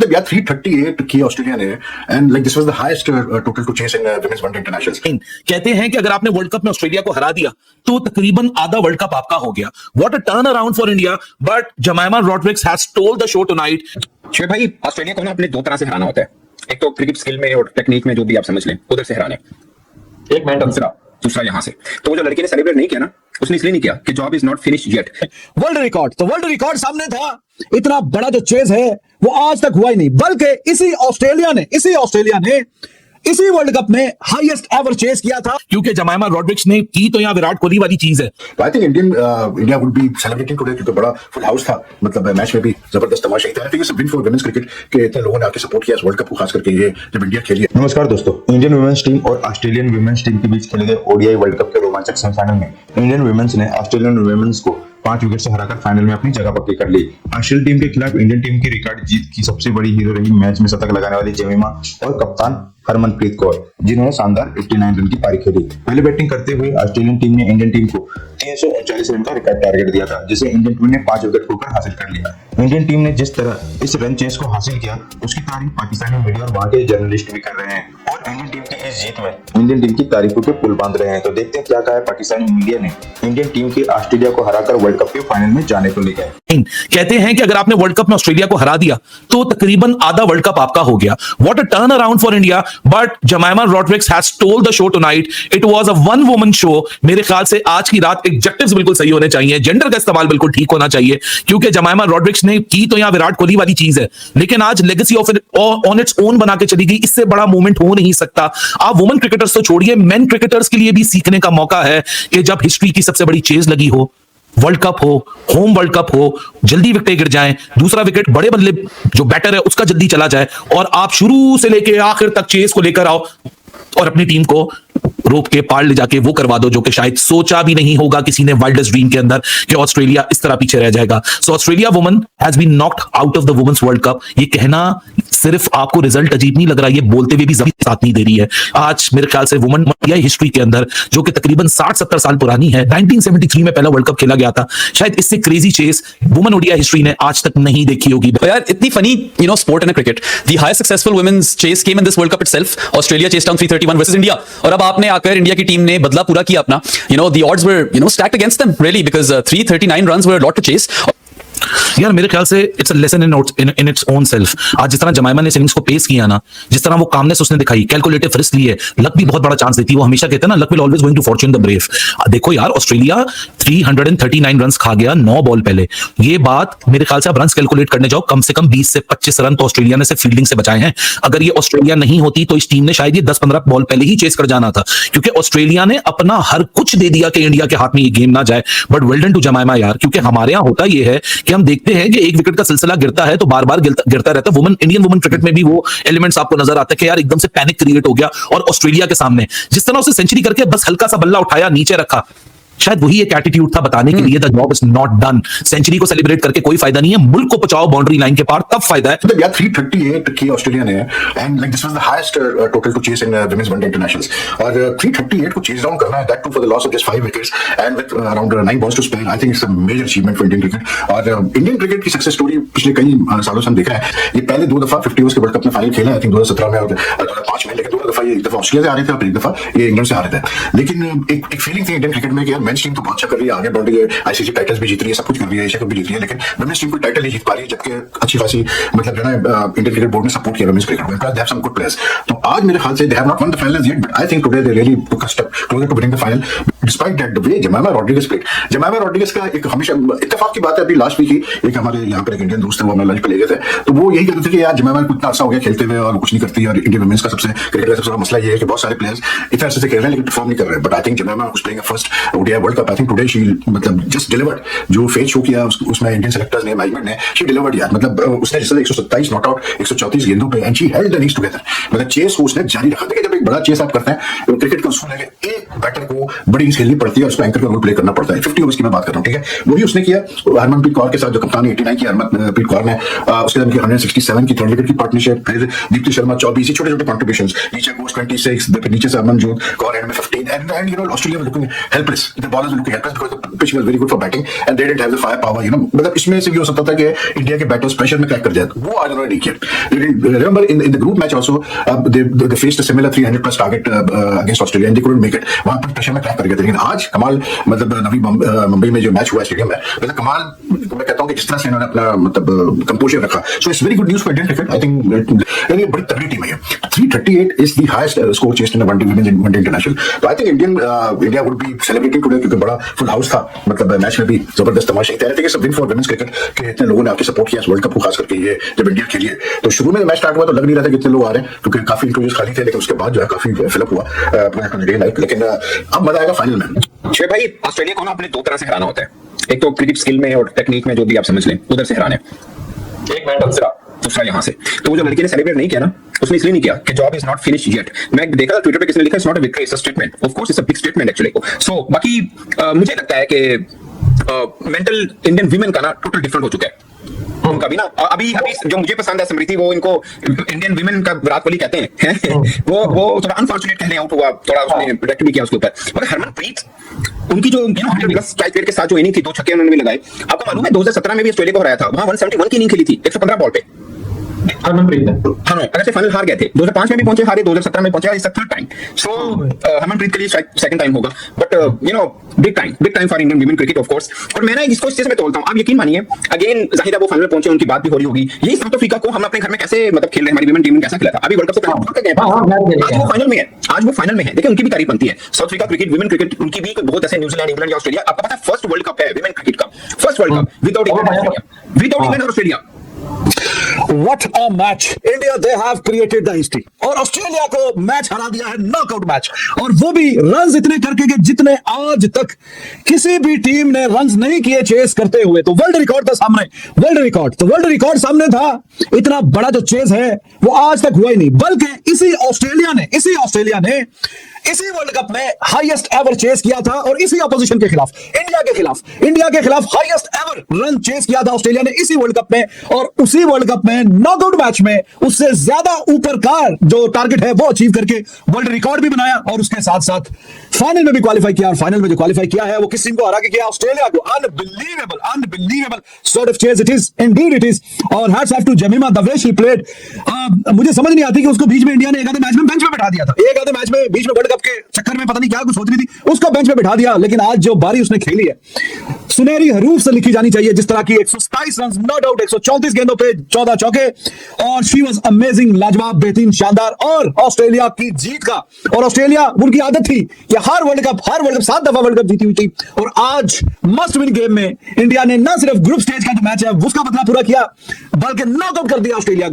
मतलब यार 338 की ऑस्ट्रेलिया ने and like this was the highest total to chase in women's one day internationals. कहते हैं कि अगर आपने वर्ल्ड कप में ऑस्ट्रेलिया को हरा दिया तो तकरीबन आधा वर्ल्ड कप आपका हो गया। What a turn around for India, but Jemimah Rodrigues has stole the show tonight. शेर भाई, ऑस्ट्रेलिया को ना अपने दो तरह से हराना होता है, एक तो क्रिकेट स्किल में और टेक्निक में, जो भी आप समझ लें, उधर से हराने, एक मैन दूसरा यहाँ से। तो वो जो लड़के ने सेलिब्रेट नहीं किया ना, उसने इसलिए नहीं किया कि job is not finish yet. World record, तो वर्ल्ड रिकॉर्ड सामने था, इतना बड़ा जो चेज है वो आज तक हुआ ही नहीं, बल्कि इसी ऑस्ट्रेलिया ने इसी वर्ल्ड कप में हाईएस्ट एवर चेस किया था। क्योंकि जमाइमा रॉड्रिक्स ने की तो यहाँ विराट कोहली वाली चीज है। आई think India would be celebrating today क्योंकि बड़ा फुल हाउस था, मतलब मैच में भी जबरदस्त तमाशा था। I think it's a win for women's cricket के इतने लोगों ने आके सपोर्ट किया इस वर्ल्ड कप को, खास करके ये जब इंडिया खेली। नमस्कार दोस्तों, इंडियन वुमेन्स टीम और ऑस्ट्रेलियन वुमेन्स टीम के बीच खेले गए ओडीआई वर्ल्ड कप के रोमांचक सेमीफाइनल में इंडियन वुमेन्स ने ऑस्ट्रेलियन वुमेन्स को 5 विकेट से हराकर फाइनल में अपनी जगह पक्की कर ली। ऑस्ट्रेलियन टीम के खिलाफ इंडियन टीम की रिकॉर्ड जीत की सबसे बड़ी हीरो रही मैच में शतक लगाने वाली जमीमा और कप्तान हरमनप्रीत कौर, जिन्होंने शानदार 89 रन की पारी खेली। पहले बैटिंग करते हुए ऑस्ट्रेलियन टीम ने इंडियन टीम को 339 रन का रिकॉर्ड टारगेट दिया था, जिसे इंडियन टीम ने 5 विकेट खोकर हासिल कर लिया। इंडियन टीम ने जिस तरह इस रन चेस को हासिल किया, उसकी तारीफ पाकिस्तानी मीडिया और वहां के जर्नलिस्ट भी कर रहे हैं और इंडियन टीम की इस जीत में इंडियन टीम की तारीफों के पुल बांध रहे हैं। तो देखते हैं क्या कहा है पाकिस्तानी मीडिया ने इंडियन टीम की ऑस्ट्रेलिया को हराकर वर्ल्ड कप के फाइनल में जाने को लेकर। कहते हैं कि अगर आपने वर्ल्ड कप में ऑस्ट्रेलिया को हरा दिया तो तकरीबन आधा वर्ल्ड कप आपका हो गया। What a turn around for India, but Jemimah Rodrigues has stole the show tonight. It was a one woman show. मेरे ख्याल से आज की रात एडजेक्टिव्स बिल्कुल सही होने चाहिए, जेंडर का इस्तेमाल बिल्कुल ठीक होना चाहिए, क्योंकि जमाइमा रॉड्रिक्स ने की तो यहाँ विराट कोहली वाली चीज है, लेकिन आज legacy of on its own बना के चली गई। इससे बड़ा मूवमेंट हो नहीं सकता। आप वुमेन क्रिकेटर्स तो छोड़िए, मेन क्रिकेटर्स के लिए भी सीखने का मौका है कि जब हिस्ट्री की सबसे बड़ी चेज लगी हो, वर्ल्ड कप हो, होम वर्ल्ड कप हो, जल्दी विकेट गिर जाएं, दूसरा विकेट बड़े बल्ले जो बैटर है उसका जल्दी चला जाए और आप शुरू से लेके आखिर तक चेस को लेकर आओ और अपनी टीम को रोक के पार ले जाके वो करवा दो जो कि शायद सोचा भी नहीं होगा किसी ने वाइल्डेस्ट ड्रीम के अंदर कि ऑस्ट्रेलिया इस तरह पीछे रह जाएगा। So Australia women has been knocked out of the women's world cup. ये कहना सिर्फ आपको रिजल्ट अजीब नहीं लग रहा, ये बोलते हुए भी जमीन साथ नहीं दे रही है। आज मेरे ख्याल से वुमेन हिस्ट्री के अंदर जो कि तकरीबन 60-70 साल पुरानी है, 1973 में पहला वर्ल्ड कप खेला गया था, शायद इससे crazy chase women ODI history ने आज तक नहीं देखी होगी। यार इतनी funny sport in cricket, the highest successful women's chase came in this world cup itself. Australia chased down 331 versus India, और अब आपने आकर इंडिया की टीम ने बदला पूरा किया अपना। The odds were stacked against them really because 339 runs were a lot to chase. यार मेरे ख्याल से it's a lesson in its own self. आज जिस तरह जमाइमा ने इनिंग्स को पेश किया ना, जिस तरह वो कामनेस उसने दिखाई, कैलकुलेटिव रिस्क लिए, लक भी बहुत बड़ा चांस देती है। वो हमेशा कहते हैं ना, luck will always going to fortune the brave. देखो यार, ऑस्ट्रेलिया 339 रन्स खा गया 9 बॉल पहले। ये बात मेरे ख्याल से आप रन्स कैलकुलेट करने जाओ, कम से कम 20 से 25 रन तो ऑस्ट्रेलिया ने सिर्फ फील्डिंग से बचाए हैं। अगर ये ऑस्ट्रेलिया नहीं होती तो इस टीम ने शायद ये 10-15 बॉल पहले ही चेस कर जाना था, क्योंकि ऑस्ट्रेलिया ने अपना हर कुछ दे दिया कि इंडिया के हाथ में ये गेम ना जाए। But well done to Jemimah यार, क्योंकि हमारे यहाँ होता ये है कि हम देखते हैं कि एक विकेट का सिलसिला गिरता है तो बार बार गिरता रहता है। इंडियन वुमेन क्रिकेट में भी वो एलिमेंट्स आपको नजर आते हैं कि यार एकदम से पैनिक क्रिएट हो गया। और ऑस्ट्रेलिया के सामने जिस तरह उसे सेंचुरी करके बस हल्का सा बल्ला उठाया, नीचे रखा, शायद वही एक एटीट्यूड था बताने के लिए the job is not done. Century को सेलिब्रेट करके कोई फायदा नहीं है, मुल्क को पहुंचाओ बाउंड्री लाइन के पार, तब फायदा है। मतलब यार 338 की ऑस्ट्रेलिया ने and like this was the highest total to chase in women's one day internationals, और 338 को चेस डाउन करना है, that too for the loss of just 5 wickets and with around 9 balls to spare. I think it's a major achievement for Indian cricket. और Indian cricket की success story पिछले कई सालों से हम देखा है। ये पहले 2 दफा 50 ओवर्स के वर्ल्ड कप में फाइनल खेला है, आई थिंक 2017 में और 2005 में, लेकिन 2 दफा, एक दफा ऑस्ट्रेलिया से आ रहे थे और एक दफा ये इंग्लैंड से आ रहे थे। लेकिन एक फीलिंग थी इंडियन क्रिकेट में कि यार मेंस टीम तो बहुत अच्छा कर रही है, आगे बढ़ रही है, आईसीसी टाइटल्स भी जीत रही है, सब कुछ कर रही है, एशिया कप भी जीत रही है, लेकिन वुमेन्स टीम को टाइटल नहीं जीत पा रही है, जबकि अच्छी खासी मतलब जो है इंडियन क्रिकेट बोर्ड ने सपोर्ट किया वुमेन्स क्रिकेट में। They have some good players. तो आज मेरे ख्याल से they have not won the final yet, but I think today they really took a step closer to winning the final despite that the way Jemimah Rodrigues played. Jemimah Rodrigues का एक हमेशा इत्तेफाक की बात है, अभी लास्ट वीक ही एक हमारे यहाँ पर एक इंडियन दोस्त है, वो हमें लंच पे ले गए थे, तो वो यही कहते थे कि यार जमाइमा को इतना अर्सा हो गया खेलते हुए और कुछ नहीं करती, और इंडियन वुमेन्स का सबसे क्रिकेट का सबसे बड़ा मसला ये है कि बहुत सारे प्लेयर्स इतने अर्से से खेल रहे हैं लेकिन परफॉर्म नहीं कर रहे हैं। But I think जमाइमा was playing first ODI world cup, I think today she मतलब जस्ट डिलीवर्ड। जो फेस शो किया उसमें इंडियन सेलेक्टर्स ने, मैनेजमेंट ने, शी डिलीवर्ड यार। मतलब उसने जैसे 127 नॉट आउट 134 गेंदों पे and she held the innings together, मतलब चेस को उसने जारी रखा था कि जब एक बड़ा चेस आप करते हैं तो क्रिकेट का उसूल है कि एक बैटर को बड़ी इनिंग्स खेलनी पड़ती है और उसको एंकर का रोल प्ले करना पड़ता है। 50 ओवर्स की मैं बात कर रहा हूँ, ठीक है, वही उसने किया हरमनप्रीत कौर के साथ, जो कप्तान 89 की हरमनप्रीत कौर ने, उसके बाद 167 की थर्ड विकेट की पार्टनरशिप, फिर दीप्ति शर्मा 24, छोटे छोटे कॉन्ट्रीब्यूशंस, नीचे कोच 26, फिर नीचे से अमनजोत कौर एंड में 15 and you know Australia was looking helpless, the bowlers were looking helpless because the pitch was very good for batting and they didn't have the fire power, you know, मतलब इसमें से भी हो सकता था कि इंडिया के बैटर्स प्रेशर में क्रैक कर जाए, वो आज उन्होंने नहीं किया। Remember in the group match also they faced a similar 300 plus target against Australia and they couldn't make it, वहां पर प्रेशर में क्रैक कर गए थे। लेकिन आज कमाल, मतलब नवी मुंबई में जो मैच हुआ स्टेडियम में, मतलब कमाल, मैं कहता हूं कि जिस तरह से इन्होंने अपना मतलब कंपोजर रखा, so it's very good news for Indian cricket. I think ये बड़ी तगड़ी टीम है। 338 is the highest score chased in one day international, तो I think India would be celebrating today, क्योंकि बड़ा फुल हाउस था, मतलब मैच में भी जबरदस्त तमाशे थे। I think it's a win for women's cricket कि इतने लोगों ने आपके सपोर्ट किया इस वर्ल्ड कप को, खास करके ये जब इंडिया खेली है। तो शुरू में मैच स्टार्ट हुआ तो लग नहीं रहा था कि इतने लोग आ रहे हैं, क्योंकि काफी इंटरव्यूज खाली थे, लेकिन उसके बाद जो है काफी फिलअप हुआ अपना डे नाइट। लेकिन अब मजा आएगा फाइनल में। शेख भाई, ऑस्ट्रेलिया को ना अपने दो तरह से हराना होता है, एक तो क्रिकेट स्किल में और टेक्निक में, जो भी आप समझ लें, उधर से हराने, एक मैच दूसरा यहाँ से। तो वो जो लड़की ने सेलिब्रेट नहीं किया ना, उसने इसलिए नहीं किया कि job is not finish yet. मैं देखा था ट्विटर पे किसने लिखा, it's not a victory, it's a statement. Of course it's a big statement actually. So बाकी मुझे लगता है कि मेंटल इंडियन वीमेन का ना टोटल डिफरेंट हो चुका है उनका भी ना। अभी जो मुझे पसंद है स्मृति, वो इनको इंडियन विमेन का विराट कोहली कहते हैं वो थोड़ा अनफॉर्चुनेट कहने आउट हुआ, थोड़ा उसने प्रोटेक्ट भी किया उसके ऊपर। मगर हरमनप्रीत, उनकी जो 100+ स्ट्राइक रेट के साथ जो इनिंग थी, 2 छक्के उन्होंने भी लगाए। आपको मालूम है 2017 में भी ऑस्ट्रेलिया को हराया था, वहां 171 की इनिंग खेली थी 115 बॉल पे हरमनप्रीत ने। हाँ, अगर से फाइनल हार गए थे, 2005 में भी पहुंचे, हारे 2017 में पहुंचे, इट्स थर्ड टाइम। सो हरमनप्रीत के लिए सेकंड टाइम होगा, but you know big time for Indian women cricket of course. और मैं ना इसको इस चीज में तोड़ता हूं, आप यकीन मानिए, अगेन जाहिर है वो फाइनल पहुंचे, उनकी बात भी हो रही होगी। यही साउथ अफ्रीका को हम अपने घर में कैसे मतलब खेल रहे हैं, हमारी वीमेन टीम ने कैसा खेला था अभी वर्ल्ड कप से पहले, आज वो फाइनल में है, आज वो फाइनल में है। देखिए उनकी भी तारीफ बनती है, south Africa cricket, women cricket, उनकी भी बहुत ऐसे न्यूजीलैंड, इंग्लैंड या ऑस्ट्रेलिया, आपको पता है फर्स्ट वर्ल्ड कप है वीमेन क्रिकेट का, first world cup without England और Australia. What a match! India, they have created the history. और ऑस्ट्रेलिया को मैच हरा दिया है, नॉकआउट मैच, और वो भी रन्स इतने करके कि जितने आज तक किसी भी टीम ने रन्स नहीं किए चेस करते हुए। तो वर्ल्ड रिकॉर्ड था सामने, वर्ल्ड रिकॉर्ड सामने था। इतना बड़ा जो चेस है वो आज तक हुआ ही नहीं, बल्कि इसी ऑस्ट्रेलिया ने इसी वर्ल्ड कप में हाईएस्ट एवर चेस किया था, और इसी अपोजिशन के खिलाफ, इंडिया के खिलाफ हाईएस्ट एवर रन चेस किया था ऑस्ट्रेलिया ने इसी वर्ल्ड कप में। और उसी वर्ल्ड कप में नॉकआउट मैच में उससे ज्यादा ऊपर का जो टारगेट है वो अचीव करके वर्ल्ड रिकॉर्ड भी बनाया, और उसके साथ साथ फाइनल में भी क्वालिफाई किया। और फाइनल में जो क्वालिफाई किया है वो किस टीम को हरा के किया, ऑस्ट्रेलिया को। Unbelievable sort of chase it is, indeed it is. और hats off to Jemimah, the way she played. मुझे समझ नहीं आती कि उसको बीच में इंडिया ने एक आधे मैच में बेंच पे बैठा दिया था, एक आधे मैच में बीच में वर्ल्ड कप के चक्कर में पता नहीं क्या कुछ सोच रही थी, उसको बेंच पे बैठा दिया। लेकिन आज जो बारी उसने खेली है, सुनहरी हरूफ से लिखी जानी चाहिए, जिस तरह की 127 रन, नो डाउट, 134 गेंदों पे 14 चौके, और शी वाज अमेजिंग, लाजवाब, बेहतरीन, शानदार। और ऑस्ट्रेलिया की जीत का, और ऑस्ट्रेलिया, उनकी आदत थी कि हर वर्ल्ड कप 7 दफा वर्ल्ड कप जीती हुई थी, और आज मस्ट विन गेम में इंडिया ने न सिर्फ ग्रुप स्टेज का जो मैच है उसका बदला पूरा किया, बल्कि नॉकआउट कर दिया ऑस्ट्रेलिया।